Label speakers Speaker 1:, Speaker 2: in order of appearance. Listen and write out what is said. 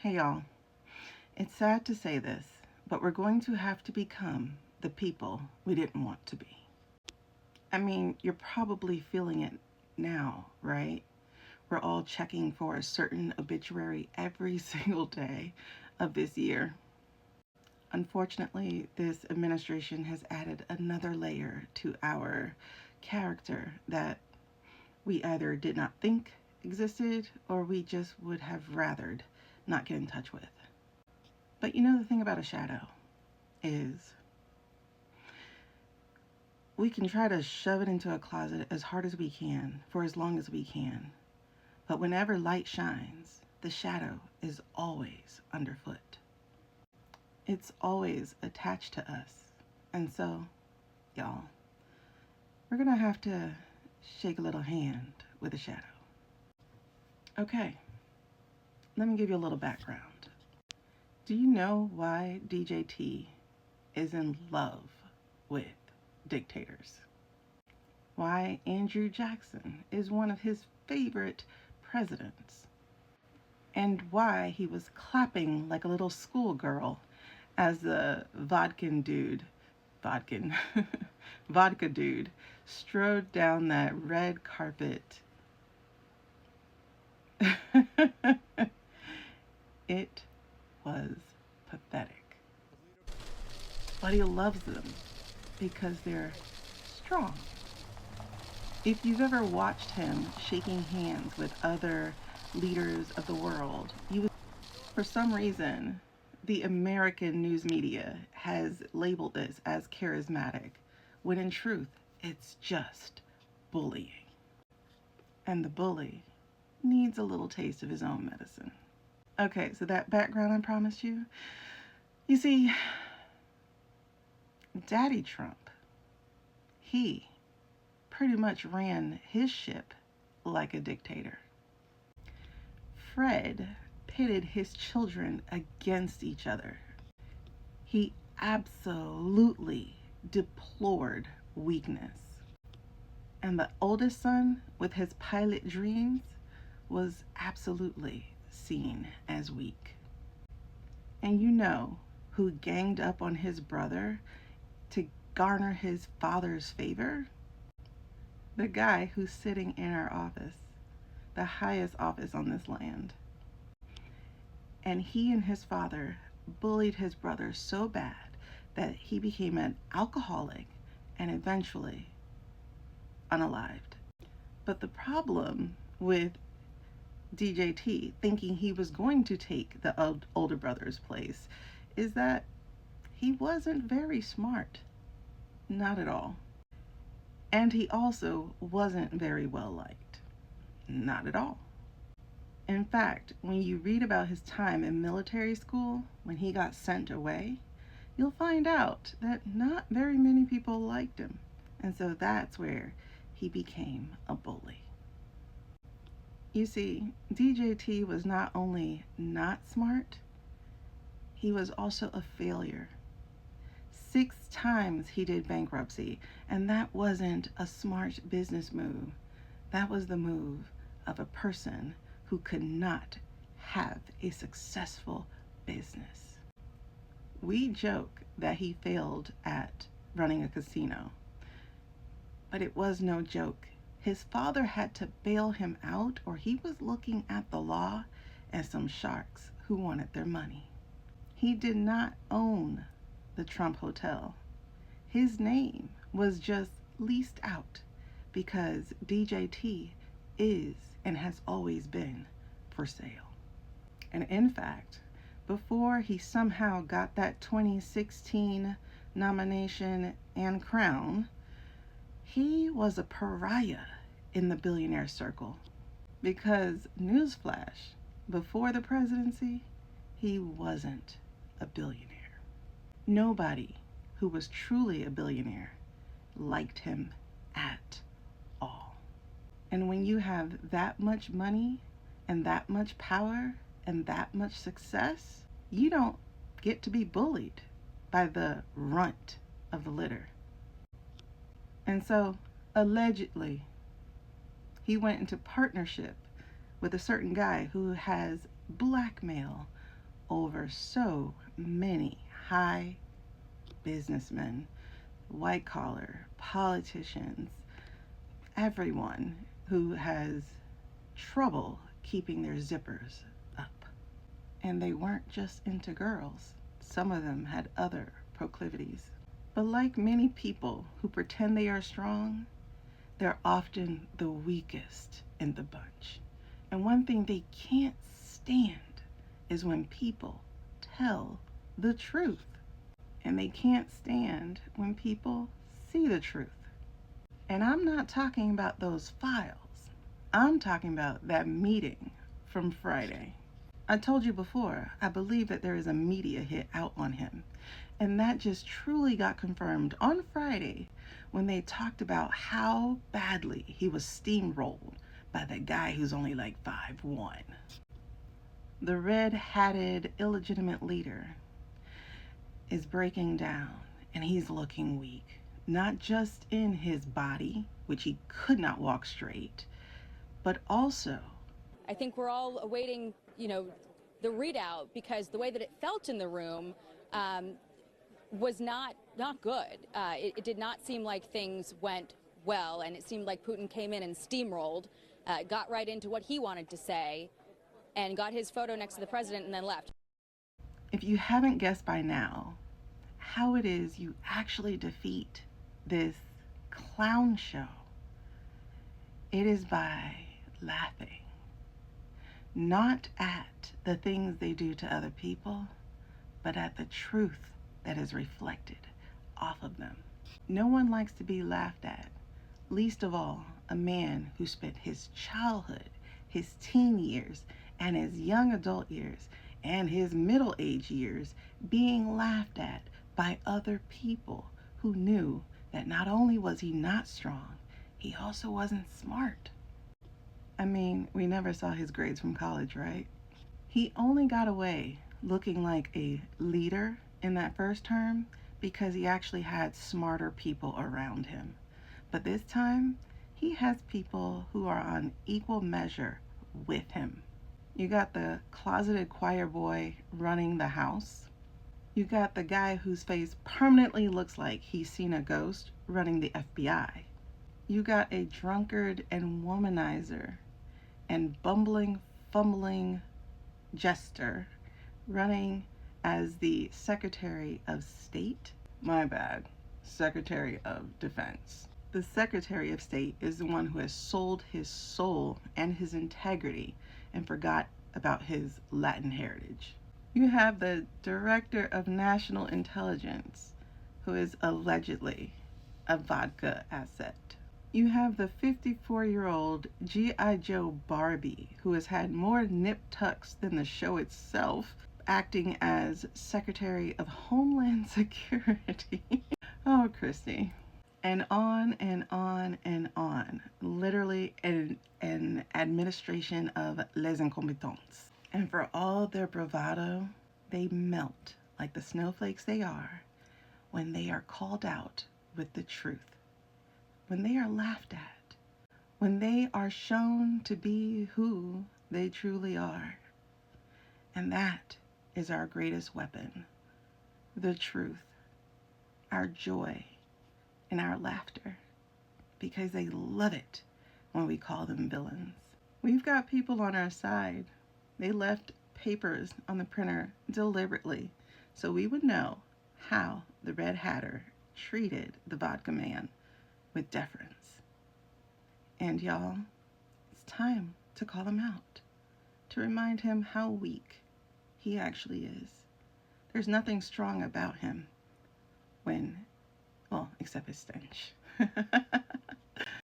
Speaker 1: Hey y'all, it's sad to say this, but we're going to have to become the people we didn't want to be. I mean, you're probably feeling it now, right? We're all checking for a certain obituary every single day of this year. Unfortunately, this administration has added another layer to our character that we either did not think existed or we just would have rathered not get in touch with. But you know, the thing about a shadow is we can try to shove it into a closet as hard as we can for as long as we can. But whenever light shines, the shadow is always underfoot. It's always attached to us. And so, y'all, we're going to have to shake a little hand with the shadow. Okay, let me give you a little background. Do you know why DJT is in love with dictators? Why Andrew Jackson is one of his favorite presidents? And why he was clapping like a little schoolgirl as the vodka dude strode down that red carpet. It was pathetic. But he loves them because they're strong. If you've ever watched him shaking hands with other leaders of the world, for some reason, the American news media has labeled this as charismatic, when in truth, it's just bullying. And the bully needs a little taste of his own medicine. Okay, so that background I promised you. You see, Daddy Trump, he pretty much ran his ship like a dictator. Fred pitted his children against each other. He absolutely deplored weakness. And the oldest son, with his pilot dreams, was absolutely seen as weak. And you know who ganged up on his brother to garner his father's favor? The guy who's sitting in our office, the highest office on this land. And he and his father bullied his brother so bad that he became an alcoholic and eventually unalived. But the problem with DJT thinking he was going to take the older brother's place is that he wasn't very smart. Not at all. And he also wasn't very well liked. Not at all. In fact, when you read about his time in military school, when he got sent away, you'll find out that not very many people liked him. And so that's where he became a bully. You see, DJT was not only not smart, he was also a failure. 6 times he did bankruptcy, and that wasn't a smart business move. That was the move of a person who could not have a successful business. We joke that he failed at running a casino, but it was no joke. His father had to bail him out, or he was looking at the law as some sharks who wanted their money. He did not own the Trump Hotel. His name was just leased out because DJT is and has always been for sale. And in fact, before he somehow got that 2016 nomination and crown, he was a pariah in the billionaire circle. Because, newsflash, before the presidency, he wasn't a billionaire. Nobody who was truly a billionaire liked him at all. And when you have that much money and that much power and that much success, you don't get to be bullied by the runt of the litter. And so, allegedly, he went into partnership with a certain guy who has blackmail over so many high businessmen, white collar, politicians, everyone who has trouble keeping their zippers up. And they weren't just into girls. Some of them had other proclivities. But like many people who pretend they are strong, they're often the weakest in the bunch. And one thing they can't stand is when people tell the truth. And they can't stand when people see the truth. And I'm not talking about those files. I'm talking about that meeting from Friday. I told you before, I believe that there is a media hit out on him. And that just truly got confirmed on Friday when they talked about how badly he was steamrolled by the guy who's only like 5'1". The red-hatted, illegitimate leader is breaking down, and he's looking weak. Not just in his body, which he could not walk straight, but also,
Speaker 2: I think we're all awaiting, the readout, because the way that it felt in the room was not good. It did not seem like things went well, and it seemed like Putin came in and steamrolled, got right into what he wanted to say, and got his photo next to the president and then left.
Speaker 1: if you haven't guessed by now how it is you actually defeat this clown show, it is by laughing. Not at the things they do to other people, but at the truth that is reflected off of them. No one likes to be laughed at, least of all a man who spent his childhood, his teen years, and his young adult years, and his middle-age years being laughed at by other people who knew that not only was he not strong, he also wasn't smart. I mean, we never saw his grades from college, right? He only got away looking like a leader in that first term because he actually had smarter people around him. But this time, he has people who are on equal measure with him. You got the closeted choir boy running the house. You got the guy whose face permanently looks like he's seen a ghost running the FBI. You got a drunkard and womanizer and bumbling, fumbling jester running as the Secretary of State. My bad, Secretary of Defense. The Secretary of State is the one who has sold his soul and his integrity and forgot about his Latin heritage. You have the Director of National Intelligence, who is allegedly a vodka asset. You have the 54-year-old G.I. Joe Barbie, who has had more nip tucks than the show itself, acting as Secretary of Homeland Security. Oh, Christy. And on and on and on. Literally an administration of les incompetents. And for all their bravado, they melt like the snowflakes they are when they are called out with the truth, when they are laughed at, when they are shown to be who they truly are. And that is our greatest weapon, the truth, our joy, and our laughter, because they love it when we call them villains. We've got people on our side. They left papers on the printer deliberately so we would know how the Red Hatter treated the vodka man with deference. And y'all, it's time to call him out, to remind him how weak he actually is. There's nothing strong about him except his stench.